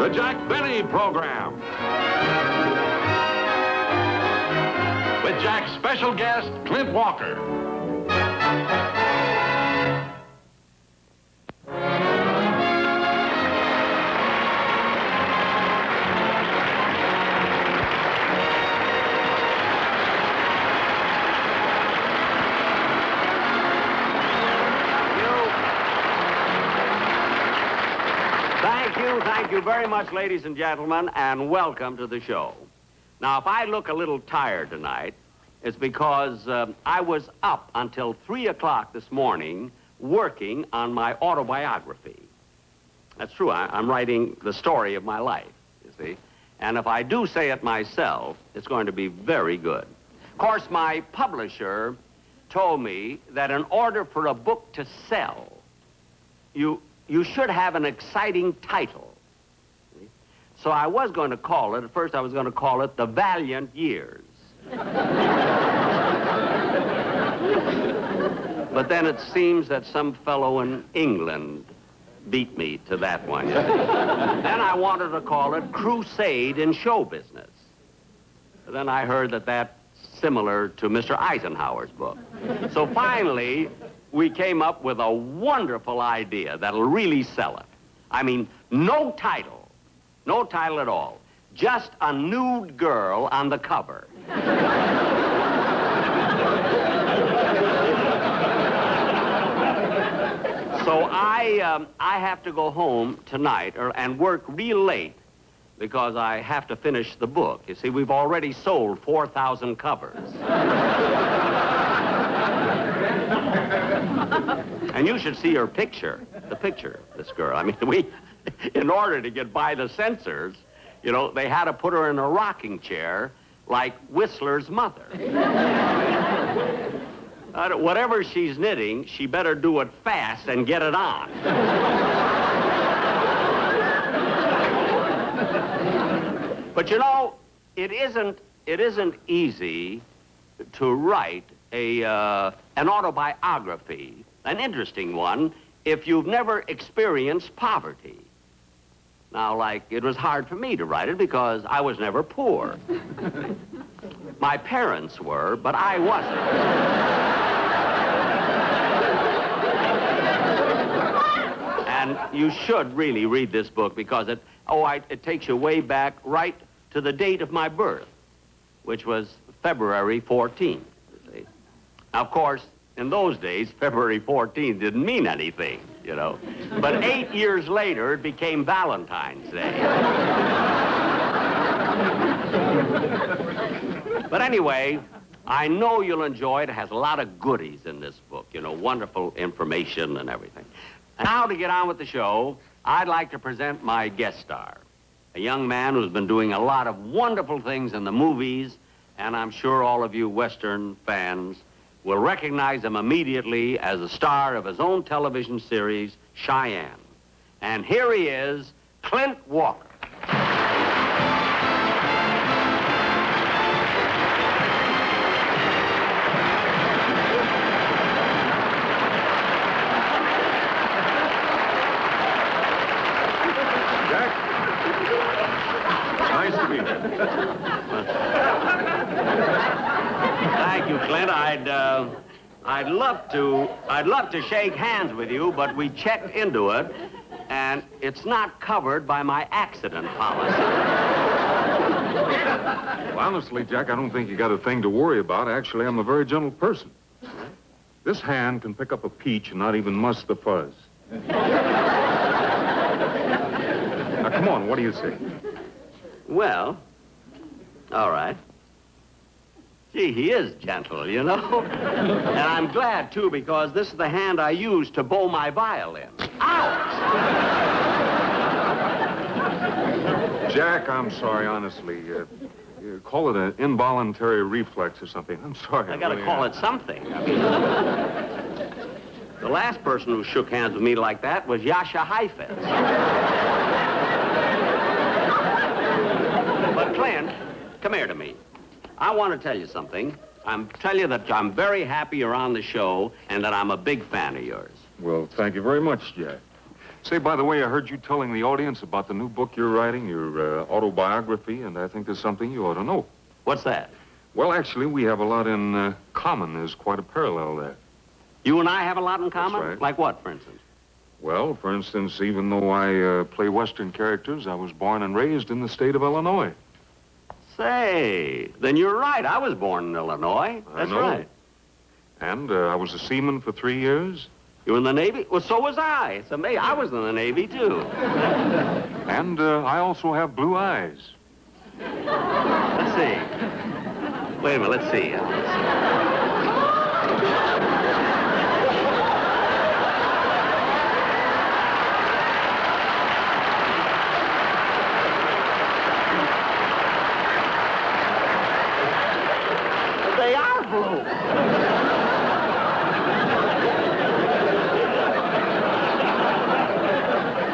The Jack Benny Program. With Jack's special guest, Clint Walker. Thank you very much, ladies and gentlemen, and welcome to the show. Now, if I look a little tired tonight, it's because I was up until 3 o'clock this morning working on my autobiography. That's true. I'm writing the story of my life, you see. And if I do say it myself, it's going to be very good. Of course, my publisher told me that in order for a book to sell, you should have an exciting title. So I was going to call it, at first I was going to call it The Valiant Years. But then it seems that some fellow in England beat me to that one. Then I wanted to call it Crusade in Show Business. But then I heard that that's similar to Mr. Eisenhower's book. So finally, we came up with a wonderful idea that'll really sell it. I mean, no title at all. Just a nude girl on the cover. So I have to go home tonight and work real late because I have to finish the book. You see, we've already sold 4,000 covers. And you should see her picture, the picture, this girl. I mean, in order to get by the censors, you know, they had to put her in a rocking chair like Whistler's mother. Whatever she's knitting, she better do it fast and get it on. But you know, it isn't easy to write an autobiography, an interesting one, if you've never experienced poverty. Now, like, it was hard for me to write it because I was never poor. My parents were, but I wasn't. And you should really read this book because it takes you way back right to the date of my birth, which was February 14th. Now, of course, in those days, February 14th didn't mean anything, you know. But 8 years later, it became Valentine's Day. But anyway, I know you'll enjoy it. It has a lot of goodies in this book, you know, wonderful information and everything. And now to get on with the show, I'd like to present my guest star, a young man who's been doing a lot of wonderful things in the movies, and I'm sure all of you Western fans will recognize him immediately as the star of his own television series, Cheyenne. And here he is, Clint Walker. Jack? Nice to meet you. Thank you, Clint. I'd love to shake hands with you, but we checked into it, and it's not covered by my accident policy. Well, honestly, Jack, I don't think you got a thing to worry about. Actually, I'm a very gentle person. This hand can pick up a peach and not even muss the fuzz. Now, come on, what do you say? Well, all right. Gee, he is gentle, you know? And I'm glad, too, because this is the hand I use to bow my violin. Ouch! Jack, I'm sorry, honestly. You call it an involuntary reflex or something. I'm sorry. I gotta call it something. I mean, the last person who shook hands with me like that was Yasha Heifetz. But Clint, come here to me. I want to tell you something. Tell you that I'm very happy you're on the show and that I'm a big fan of yours. Well, thank you very much, Jack. Say, by the way, I heard you telling the audience about the new book you're writing, your autobiography, and I think there's something you ought to know. What's that? Well, actually, we have a lot in common. There's quite a parallel there. You and I have a lot in common? right. Like what, for instance? Well, for instance, even though I play Western characters, I was born and raised in the state of Illinois. Say, then you're right. I was born in Illinois. I That's know. right. And I was a seaman for 3 years. You in the Navy? Well, so was I. It's amazing. I was in the Navy, too. And I also have blue eyes. Let's see. Wait a minute. Let's see. They are blue.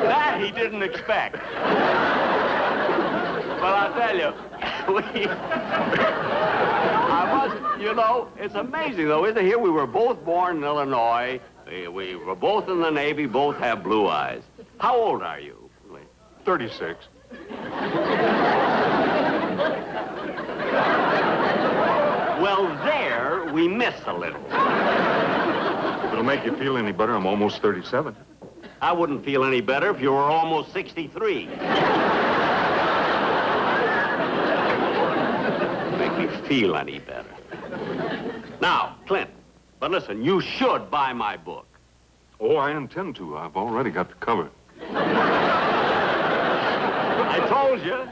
That he didn't expect. But I'll tell you, you know, it's amazing, though, isn't it? Here we were both born in Illinois. We were both in the Navy, both have blue eyes. How old are you? 36. Well, there we missed a little. If it'll make you feel any better, I'm almost 37. I wouldn't feel any better if you were almost 63. Make me feel any better. Now, Clint, but listen, you should buy my book. Oh, I intend to. I've already got the cover. I told you.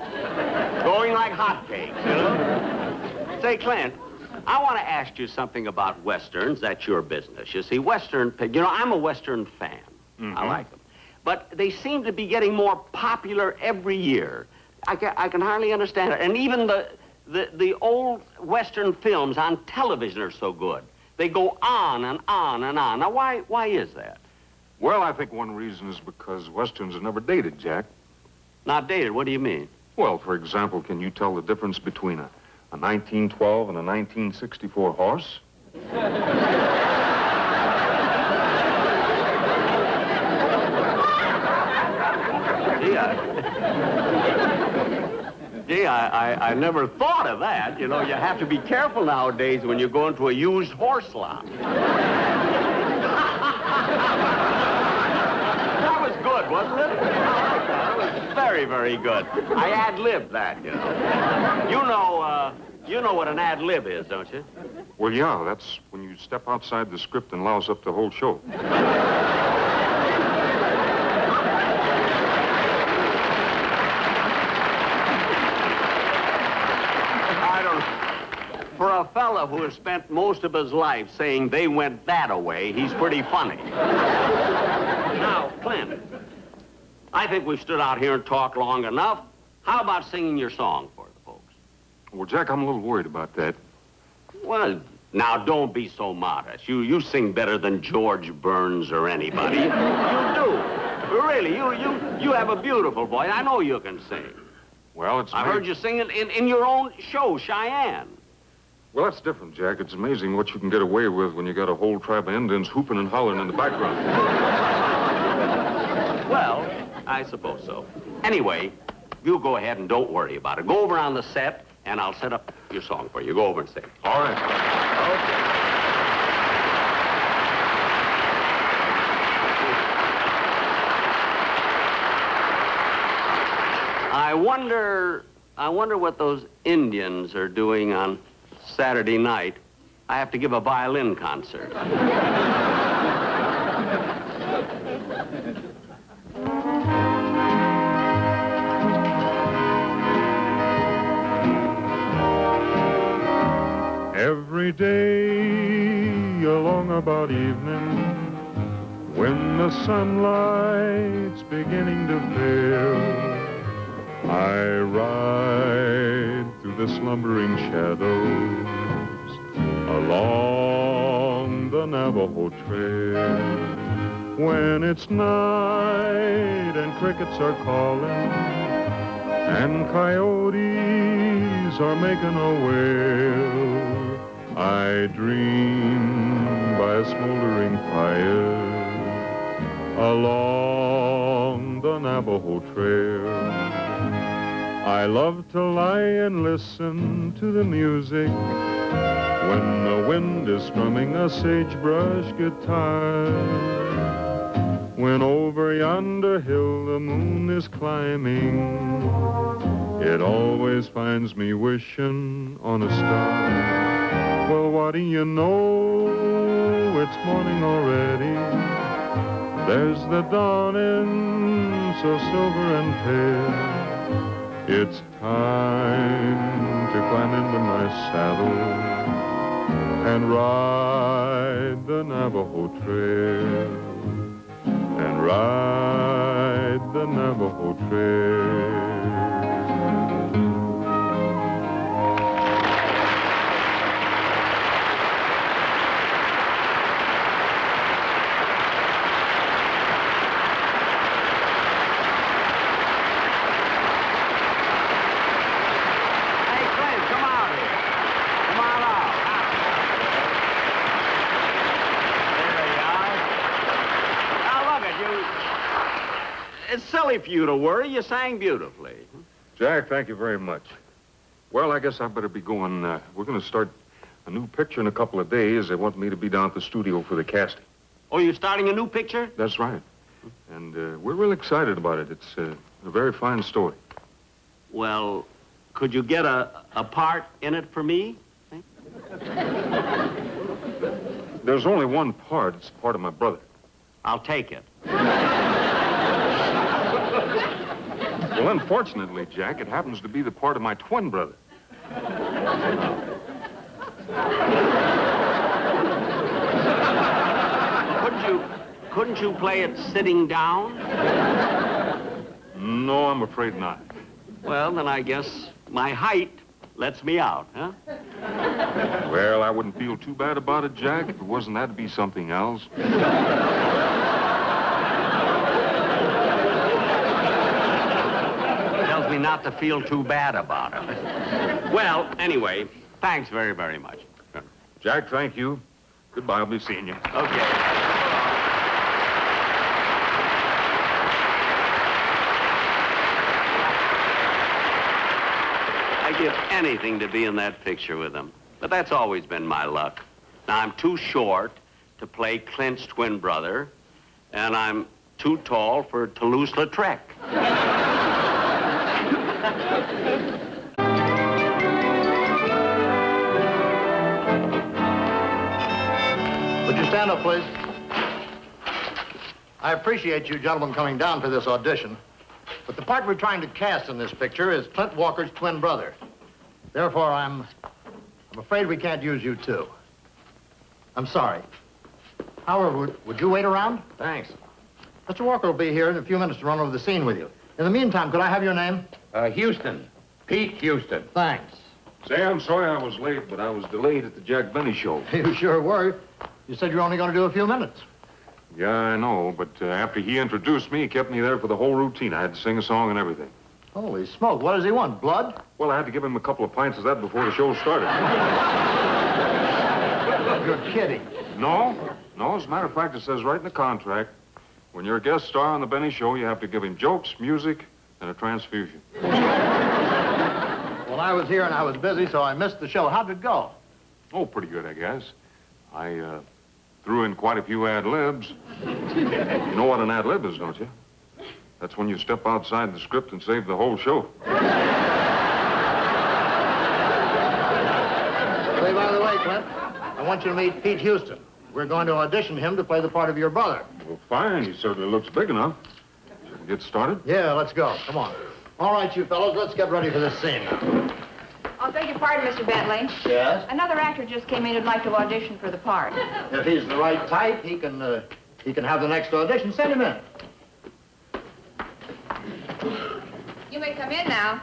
Going like hotcakes, you know? Say, Clint, I want to ask you something about Westerns. That's your business. You see, Western, you know, I'm a Western fan. Mm-hmm. I like them. But they seem to be getting more popular every year. I can hardly understand it. And even the old Western films on television are so good. They go on and on and on. Now, why is that? Well, I think one reason is because Westerns are never dated, Jack. Not dated? What do you mean? Well, for example, can you tell the difference between a 1912 and a 1964 horse? Gee, I never thought of that. You know, you have to be careful nowadays when you go into a used horse lot. That was good, wasn't it? That was very, very good. I ad-libbed that, you know. You know what an ad-lib is, don't you? Well, yeah, that's when you step outside the script and louse up the whole show. For a fella who has spent most of his life saying they went that-a-way, he's pretty funny. Now, Clint, I think we've stood out here and talked long enough. How about singing your song for the folks? Well, Jack, I'm a little worried about that. Well, now, don't be so modest. You sing better than George Burns or anybody. You do. Really, you have a beautiful voice. I know you can sing. Well, it's... I heard you sing it in your own show, Cheyenne. Well, that's different, Jack. It's amazing what you can get away with when you got a whole tribe of Indians hooping and hollering in the background. Well, I suppose so. Anyway, you go ahead and don't worry about it. Go over on the set, and I'll set up your song for you. Go over and sing. All right. Okay. I wonder what those Indians are doing on Saturday night. I have to give a violin concert. Every day along about evening, when the sunlight's beginning to fail, I ride through the slumbering shadows along the Navajo Trail. When it's night and crickets are calling and coyotes are making a wail, I dream by a smoldering fire along the Navajo Trail. I love to lie and listen to the music when the wind is strumming a sagebrush guitar. When over yonder hill the moon is climbing, it always finds me wishing on a star. Well, what do you know? It's morning already. There's the dawning so silver and pale. It's time to climb into my saddle and ride the Navajo Trail. And ride the Navajo Trail. It's silly for you to worry. You sang beautifully. Jack, thank you very much. Well, I guess I better be going. We're going to start a new picture in a couple of days. They want me to be down at the studio for the casting. Oh, you're starting a new picture? That's right. And we're real excited about it. It's a very fine story. Well, could you get a part in it for me? There's only one part. It's the part of my brother. I'll take it. Well, unfortunately, Jack, it happens to be the part of my twin brother. Couldn't you play it sitting down? No, I'm afraid not. Well, then I guess my height lets me out, huh? Well, I wouldn't feel too bad about it, Jack, if it wasn't that to be something else. Tells me not to feel too bad about it. Well, anyway, thanks very, very much. Jack, thank you. Goodbye, I'll be seeing you. Okay. I'd give anything to be in that picture with him. But that's always been my luck. Now, I'm too short to play Clint's twin brother, and I'm too tall for Toulouse-Lautrec. Would you stand up, please? I appreciate you gentlemen coming down for this audition, but the part we're trying to cast in this picture is Clint Walker's twin brother. Therefore, I'm afraid we can't use you too. I'm sorry. However, would you wait around? Thanks. Mr. Walker will be here in a few minutes to run over the scene with you. In the meantime, could I have your name? Houston. Pete Houston. Thanks. Say, I'm sorry I was late, but I was delayed at the Jack Benny show. You sure were. You said you were only going to do a few minutes. Yeah, I know, but after he introduced me, he kept me there for the whole routine. I had to sing a song and everything. Holy smoke, what does he want, blood? Well, I had to give him a couple of pints of that before the show started. You're kidding. No, as a matter of fact, it says right in the contract, when you're a guest star on the Benny Show, you have to give him jokes, music, and a transfusion. Well, I was here and I was busy, so I missed the show. How'd it go? Oh, pretty good, I guess. I threw in quite a few ad-libs. You know what an ad-lib is, don't you? That's when you step outside the script and save the whole show. Say, by the way, Clint, I want you to meet Pete Houston. We're going to audition him to play the part of your brother. Well, fine. He certainly looks big enough. Shall we get started? Yeah, let's go. Come on. All right, you fellows, let's get ready for this scene. I'll beg your pardon, Mr. Bentley. Yes? Another actor just came in who'd like to audition for the part. If he's the right type, he can have the next audition. Send him in. You may come in now.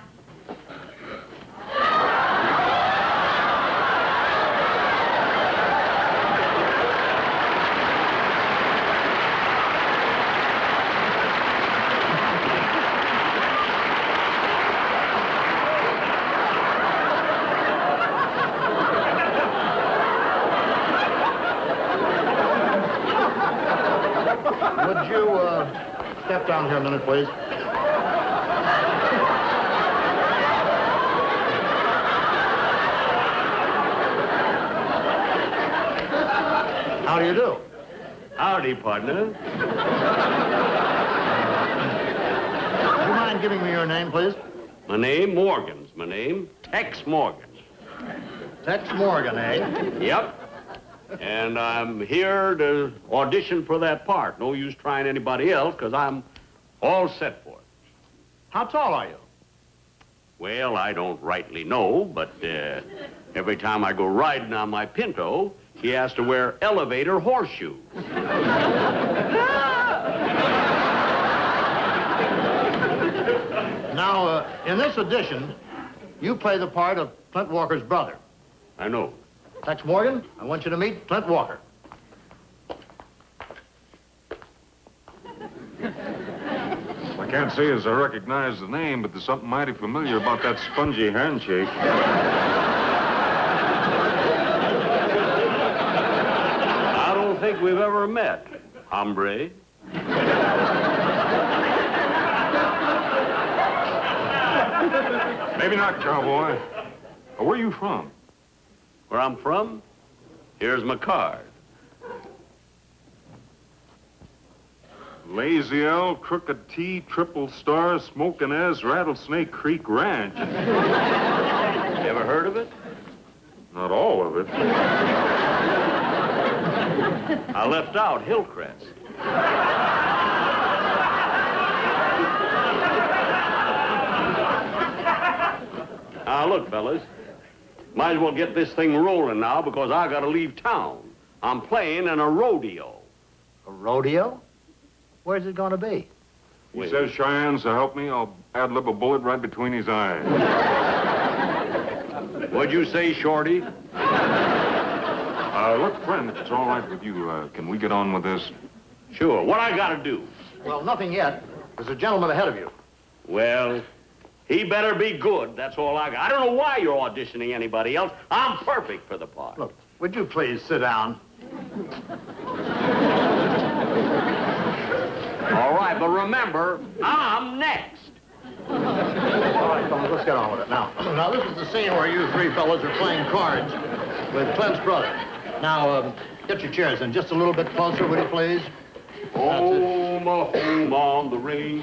step down here a minute, please. How do you do? Howdy, partner. Would you mind giving me your name, please? My name, Morgan's my name. Tex Morgan. Tex Morgan, eh? Yep. And I'm here to audition for that part. No use trying anybody else, because I'm all set for it. How tall are you? Well, I don't rightly know, but every time I go riding on my Pinto, he has to wear elevator horseshoes. Now, in this audition, you play the part of Clint Walker's brother. I know. Tex Morgan, I want you to meet Clint Walker. I can't say as I recognize the name, but there's something mighty familiar about that spongy handshake. I don't think we've ever met, hombre. Maybe not, cowboy. Where are you from? Where I'm from? Here's my card. Lazy L, Crooked T, Triple Star, Smokin' S, Rattlesnake Creek Ranch. You ever heard of it? Not all of it. I left out Hillcrest. Now, look, fellas. Might as well get this thing rolling now because I gotta leave town. I'm playing in a rodeo. A rodeo? Where's it going to be? He says Cheyenne, so help me, I'll ad-lib a bullet right between his eyes. What'd you say, Shorty? Look, friend, if it's all right with you, can we get on with this? Sure. What I gotta do? Well, nothing yet. There's a gentleman ahead of you. Well, he better be good. That's all I got. I don't know why you're auditioning anybody else. I'm perfect for the part. Look, would you please sit down? All right, but remember, I'm next. All right, fellas, let's get on with it. Now, this is the scene where you three fellas are playing cards with Clint's brother. Now, get your chairs in just a little bit closer, would you please? Home on the range,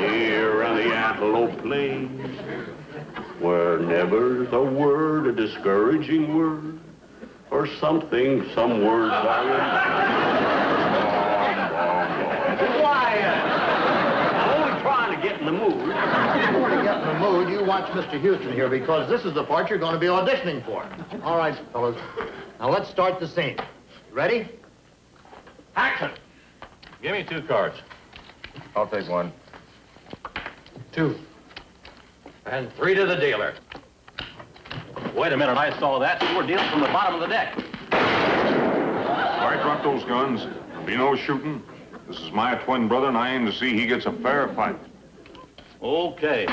here on the Antelope Plains, where never's a word, a discouraging word, or something, some words are Quiet! I'm only trying to get in the mood. Before you get in the mood, you watch Mr. Houston here, because this is the part you're going to be auditioning for. All right, fellas. Now, let's start the scene. Ready? Action! Give me 2 cards. I'll take 1. 2. And 3 to the dealer. Wait a minute, I saw that. You were dealing from the bottom of the deck. All right, drop those guns. There'll be no shooting. This is my twin brother, and I aim to see he gets a fair fight. Okay.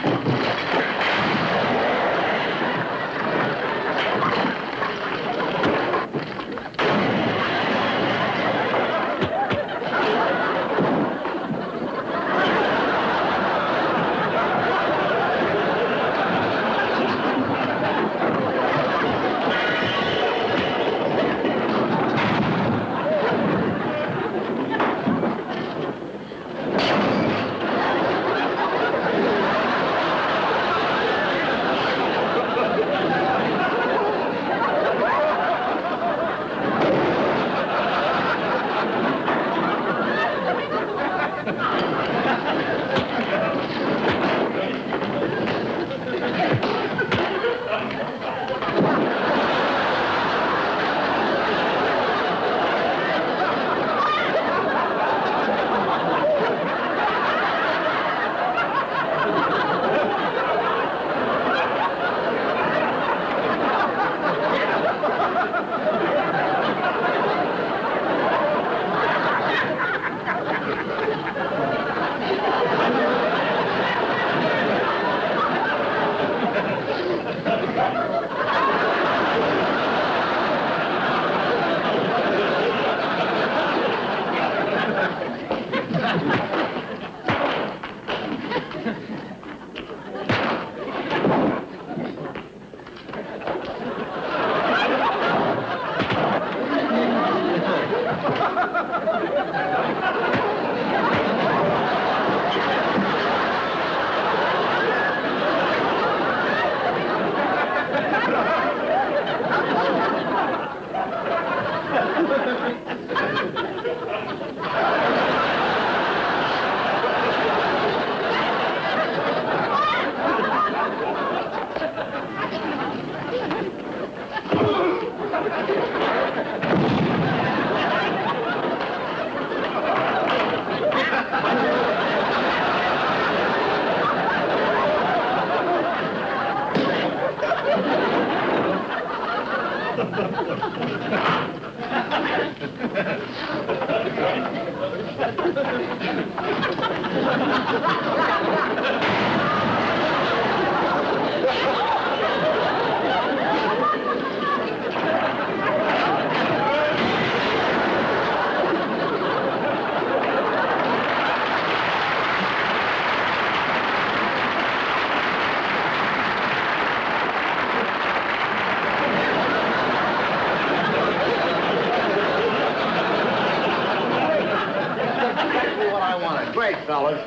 Exactly what I wanted. Great, fellas.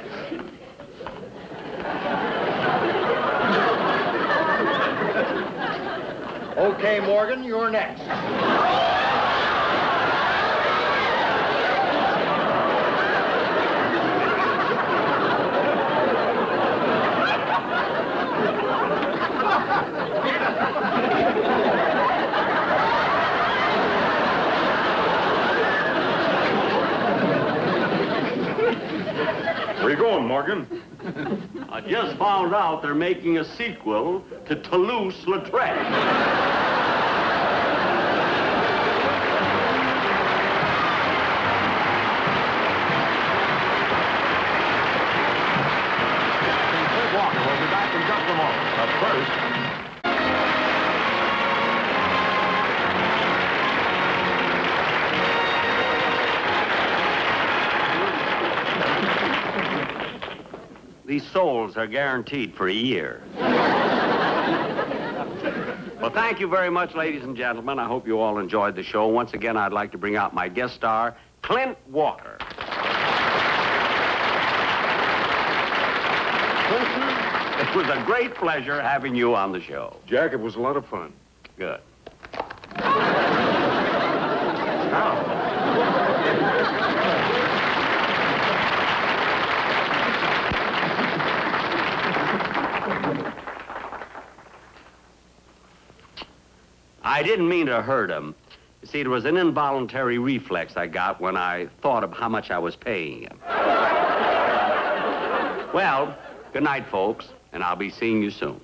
Okay, Morgan, you're next. Where you going, Morgan? I just found out they're making a sequel to Toulouse-Lautrec. Clint Walker will be back in just a moment. But first, These souls are guaranteed for a year. Well, thank you very much, ladies and gentlemen. I hope you all enjoyed the show. Once again, I'd like to bring out my guest star, Clint Walker. It was a great pleasure having you on the show. Jack, it was a lot of fun. Good. I didn't mean to hurt him. You see, it was an involuntary reflex I got when I thought of how much I was paying him. Well, good night, folks, and I'll be seeing you soon.